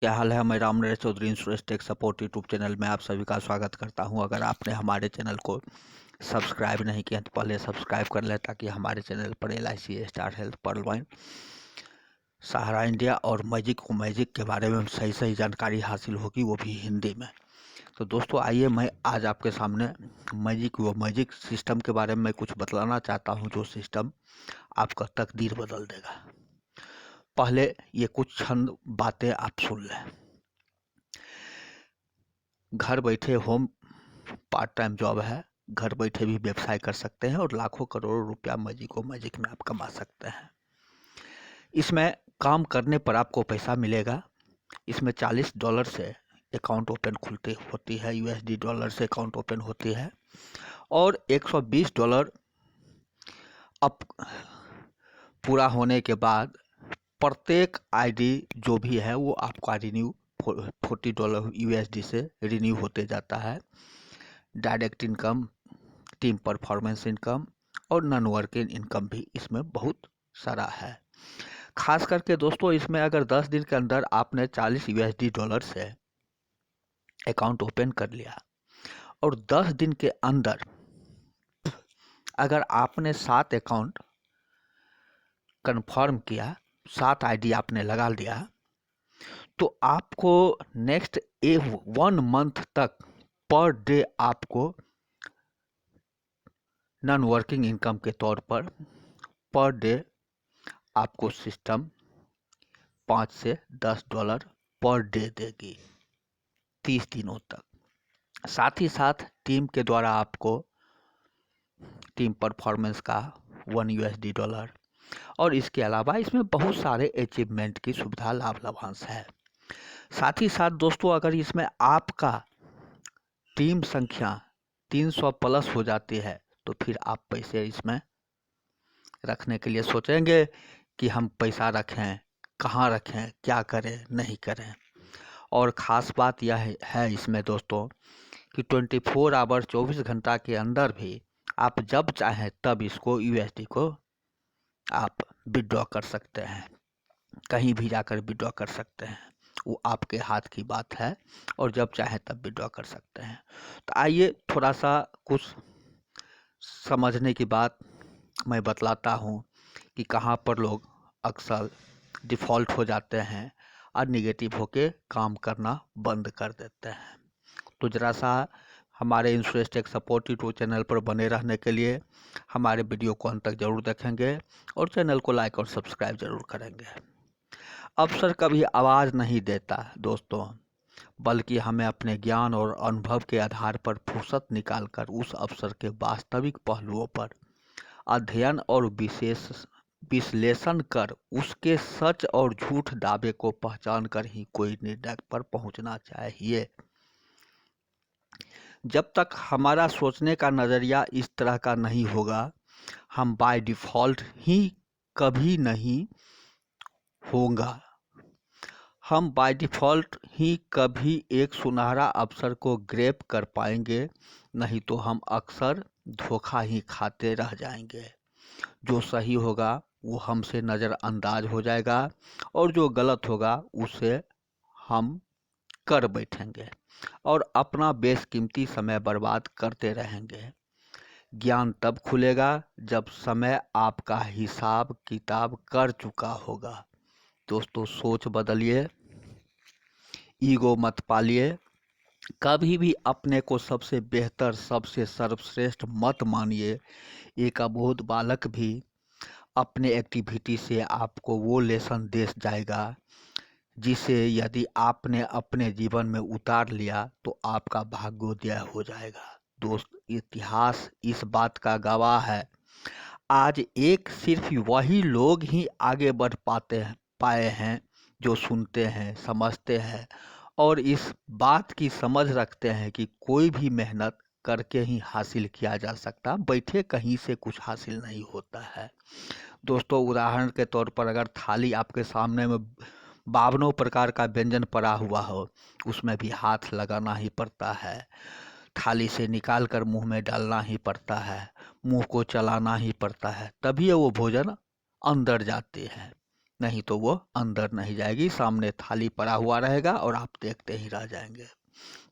क्या हाल है। मैं Ram Naresh Chaudhary insurance tech support YouTube channel में आप सभी का स्वागत करता हूं। अगर आपने हमारे चैनल को सब्सक्राइब नहीं किया तो पहले सब्सक्राइब कर लें, ताकि हमारे चैनल पर LIC, star health, pearl wine, Sahara India और मैजिक के बारे में सही सही जानकारी हासिल होगी, वो भी हिंदी में। तो दोस्तों आइए, मैं आज आपके सामने मैजिक सिस्टम के बारे में कुछ बतलाना चाहता हूँ, जो सिस्टम आपका तकदीर बदल देगा। पहले ये कुछ चंद बातें आप सुन लें। घर बैठे होम पार्ट टाइम जॉब है, घर बैठे भी व्यवसाय कर सकते हैं और लाखों करोड़ों रुपया मैजिक में आप कमा सकते हैं। इसमें काम करने पर आपको पैसा मिलेगा। इसमें $40 से अकाउंट ओपन खुलती होती है, USD से अकाउंट ओपन होती है, और $120 अब पूरा होने के बाद प्रत्येक आईडी जो भी है वो आपका रिन्यू $40 USD से रिन्यू होते जाता है। Direct income, team performance income और नॉन वर्किंग इनकम भी इसमें बहुत सारा है। खास करके दोस्तों, इसमें अगर 10 दिन के अंदर आपने $40 से अकाउंट ओपन कर लिया और 10 दिन के अंदर अगर आपने 7 अकाउंट कंफर्म किया, 7 आईडी आपने लगा लिया, तो आपको नेक्स्ट 1 मंथ तक पर डे आपको नॉन वर्किंग इनकम के तौर पर डे आपको सिस्टम $5 से $10 पर डे देगी 30 दिनों तक। साथ ही साथ टीम के द्वारा आपको टीम परफॉर्मेंस का $1 और इसके अलावा इसमें बहुत सारे अचीवमेंट की सुविधा, लाभांश है। साथ ही साथ दोस्तों, अगर इसमें आपका टीम संख्या 300 प्लस हो जाती है, तो फिर आप पैसे इसमें रखने के लिए सोचेंगे कि हम पैसा रखें, कहाँ रखें, क्या करें, नहीं करें। और ख़ास बात यह है इसमें दोस्तों कि 24 आवर 24 घंटा के अंदर भी आप जब चाहें तब इसको USD को आप विड्रॉ कर सकते हैं, कहीं भी जाकर विड्रॉ कर सकते हैं। वो आपके हाथ की बात है और जब चाहे तब विड्रॉ कर सकते हैं। तो आइए थोड़ा सा कुछ समझने की बात मैं बतलाता हूँ कि कहाँ पर लोग अक्सर डिफ़ॉल्ट हो जाते हैं और निगेटिव होके काम करना बंद कर देते हैं। तो ज़रा सा हमारे insurance tech support YouTube channel पर बने रहने के लिए हमारे वीडियो को अंत तक जरूर देखेंगे और चैनल को लाइक और सब्सक्राइब जरूर करेंगे। अवसर कभी आवाज़ नहीं देता दोस्तों, बल्कि हमें अपने ज्ञान और अनुभव के आधार पर फुर्सत निकालकर उस अवसर के वास्तविक पहलुओं पर अध्ययन और विश्लेषण कर उसके सच और झूठ दावे को पहचान कर ही कोई निर्णय पर पहुंचना चाहिए। जब तक हमारा सोचने का नज़रिया इस तरह का नहीं होगा, हम बाय डिफ़ॉल्ट ही कभी नहीं होगा। हम बाय डिफ़ॉल्ट ही कभी एक सुनहरा अवसर को ग्रैब कर पाएंगे, नहीं तो हम अक्सर धोखा ही खाते रह जाएंगे। जो सही होगा वो हमसे नज़रअंदाज हो जाएगा और जो गलत होगा उसे हम कर बैठेंगे और अपना बेशकीमती समय बर्बाद करते रहेंगे। ज्ञान तब खुलेगा जब समय आपका हिसाब किताब कर चुका होगा। दोस्तों, सोच बदलिए, ईगो मत पालिए, कभी भी अपने को सबसे बेहतर, सबसे सर्वश्रेष्ठ मत मानिए। एक अबोध बालक भी अपने एक्टिविटी से आपको वो लेसन दे जाएगा जिसे यदि आपने अपने जीवन में उतार लिया तो आपका भाग्योदय हो जाएगा। दोस्त, इतिहास इस बात का गवाह है। आज एक सिर्फ वही लोग ही आगे बढ़ पाए हैं जो सुनते हैं, समझते हैं और इस बात की समझ रखते हैं कि कोई भी मेहनत करके ही हासिल किया जा सकता, बैठे कहीं से कुछ हासिल नहीं होता है। दोस्तों, उदाहरण के तौर पर अगर थाली आपके सामने में 52 प्रकार का व्यंजन पड़ा हुआ हो, उसमें भी हाथ लगाना ही पड़ता है, थाली से निकाल कर मुंह में डालना ही पड़ता है, मुंह को चलाना ही पड़ता है, तभी वो भोजन अंदर जाते हैं। नहीं तो वो अंदर नहीं जाएगी, सामने थाली पड़ा हुआ रहेगा और आप देखते ही रह जाएंगे।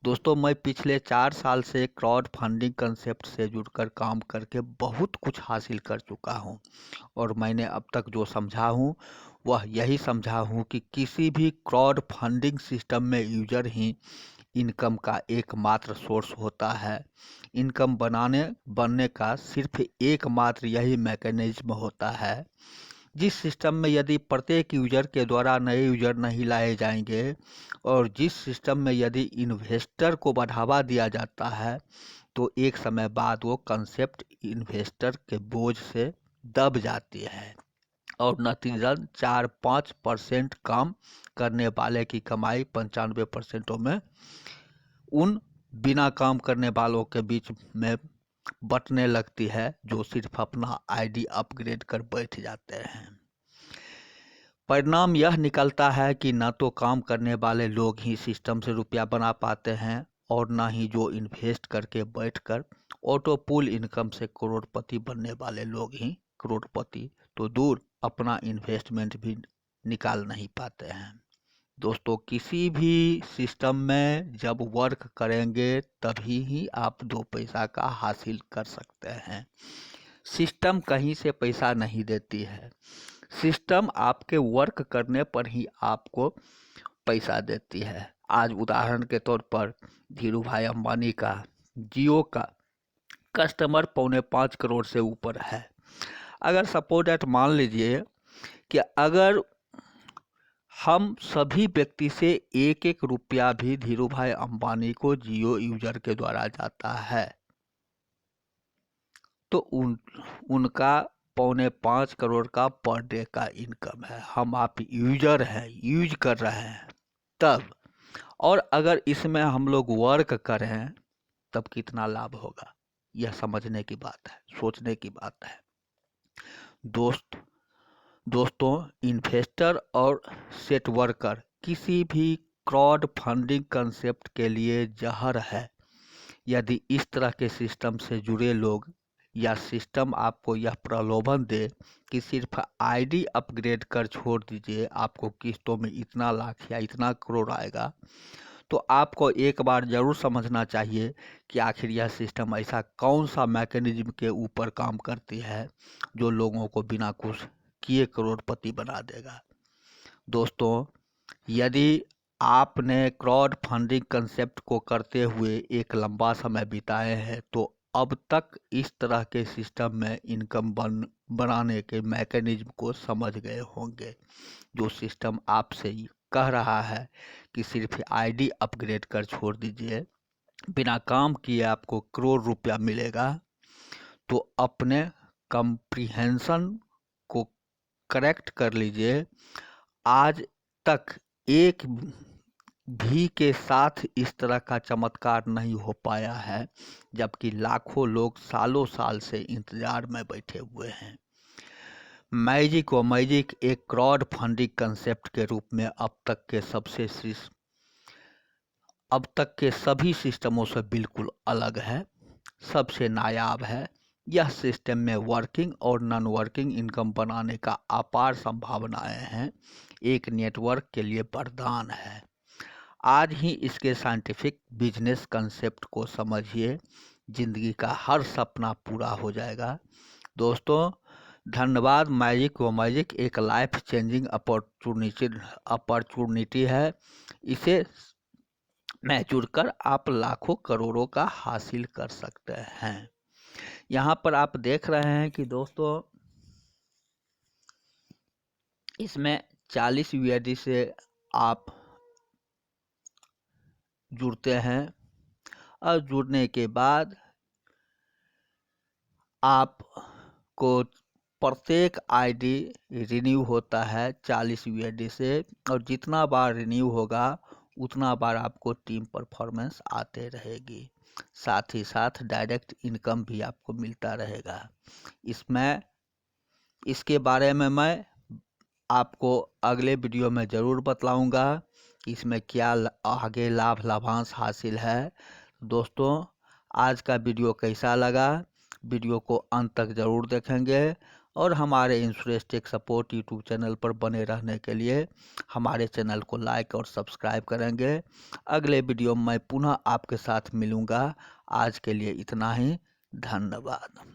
दोस्तों, मैं पिछले 4 साल से क्राउड फंडिंग कंसेप्ट से जुड़कर काम करके बहुत कुछ हासिल कर चुका हूँ, और मैंने अब तक जो समझा हूँ वह यही समझा हूँ कि किसी भी क्राउड फंडिंग सिस्टम में यूजर ही इनकम का एकमात्र सोर्स होता है। इनकम बनने का सिर्फ एकमात्र यही मैकेनिज्म होता है। जिस सिस्टम में यदि प्रत्येक यूजर के द्वारा नए यूजर नहीं लाए जाएंगे, और जिस सिस्टम में यदि इन्वेस्टर को बढ़ावा दिया जाता है, तो एक समय बाद वो कंसेप्ट इन्वेस्टर के बोझ से दब जाती है, और नतीजतन 4-5% काम करने वाले की कमाई 95% में उन बिना काम करने वालों के बीच में बंटने लगती है, जो सिर्फ अपना आईडी अपग्रेड कर बैठ जाते हैं। परिणाम यह निकलता है कि न तो काम करने वाले लोग ही सिस्टम से रुपया बना पाते हैं, और न ही जो इन्वेस्ट करके बैठकर ऑटो पुल इनकम से करोड़पति बनने वाले लोग ही करोड़पति तो दूर अपना इन्वेस्टमेंट भी निकाल नहीं पाते हैं। दोस्तों, किसी भी सिस्टम में जब वर्क करेंगे तभी ही आप 2 पैसा का हासिल कर सकते हैं। सिस्टम कहीं से पैसा नहीं देती है, सिस्टम आपके वर्क करने पर ही आपको पैसा देती है। आज उदाहरण के तौर पर धीरू भाई अंबानी का जियो का कस्टमर 4.25 करोड़ से ऊपर है। अगर सपोज दैट मान लीजिए कि अगर हम सभी व्यक्ति से 1-1 रुपया भी धीरू भाई अंबानी को जियो यूजर के द्वारा जाता है, तो उनका 4.25 करोड़ का पर डे का इनकम है। हम आप यूजर हैं, यूज कर रहे हैं तब, और अगर इसमें हम लोग वर्क करें तब कितना लाभ होगा, यह समझने की बात है, सोचने की बात है। दोस्तों, इन्वेस्टर और सेट वर्कर किसी भी क्राउड फंडिंग कंसेप्ट के लिए जहर है। यदि इस तरह के सिस्टम से जुड़े लोग या सिस्टम आपको यह प्रलोभन दे कि सिर्फ आईडी अपग्रेड कर छोड़ दीजिए, आपको किस्तों में इतना लाख या इतना करोड़ आएगा, तो आपको एक बार जरूर समझना चाहिए कि आखिर यह सिस्टम ऐसा कौन सा मैकेनिज्म के ऊपर काम करती है जो लोगों को बिना कुछ किए करोड़पति बना देगा। दोस्तों, यदि आपने क्राउड फंडिंग कंसेप्ट को करते हुए एक लंबा समय बिताए हैं, तो अब तक इस तरह के सिस्टम में इनकम बनाने के मैकेनिज्म को समझ गए होंगे। जो सिस्टम आपसे कह रहा है कि सिर्फ आईडी अपग्रेड कर छोड़ दीजिए, बिना काम किए आपको करोड़ रुपया मिलेगा, तो अपने कंप्रीहेंशन को करेक्ट कर लीजिए। आज तक एक भी के साथ इस तरह का चमत्कार नहीं हो पाया है, जबकि लाखों लोग सालों साल से इंतजार में बैठे हुए हैं। मैजिक एक क्राउड फंडिंग कंसेप्ट के रूप में अब तक के सभी सिस्टमों से बिल्कुल अलग है, सबसे नायाब है। यह सिस्टम में वर्किंग और नॉन वर्किंग इनकम बनाने का अपार संभावनाएं हैं, एक नेटवर्क के लिए वरदान है। आज ही इसके साइंटिफिक बिजनेस कंसेप्ट को समझिए, जिंदगी का हर सपना पूरा हो जाएगा। दोस्तों, धन्यवाद। मैजिक एक लाइफ चेंजिंग अपॉर्चुनिटी है। इसे में जुड़कर आप लाखों करोड़ों का हासिल कर सकते हैं। यहाँ पर आप देख रहे हैं कि दोस्तों, इसमें 40 यूएसडी से आप जुड़ते हैं, और जुड़ने के बाद आपको प्रत्येक आईडी रिन्यू होता है 40 यूएसडी से, और जितना बार रिन्यू होगा उतना बार आपको टीम परफॉर्मेंस आते रहेगी। साथ ही साथ डायरेक्ट इनकम भी आपको मिलता रहेगा। इसके बारे में मैं आपको अगले वीडियो में ज़रूर बतलाऊंगा इसमें क्या आगे लाभांश हासिल है। दोस्तों, आज का वीडियो कैसा लगा, वीडियो को अंत तक ज़रूर देखेंगे, और हमारे insurance tech support YouTube channel पर बने रहने के लिए हमारे चैनल को लाइक और सब्सक्राइब करेंगे। अगले वीडियो में मैं पुनः आपके साथ मिलूँगा। आज के लिए इतना ही। धन्यवाद।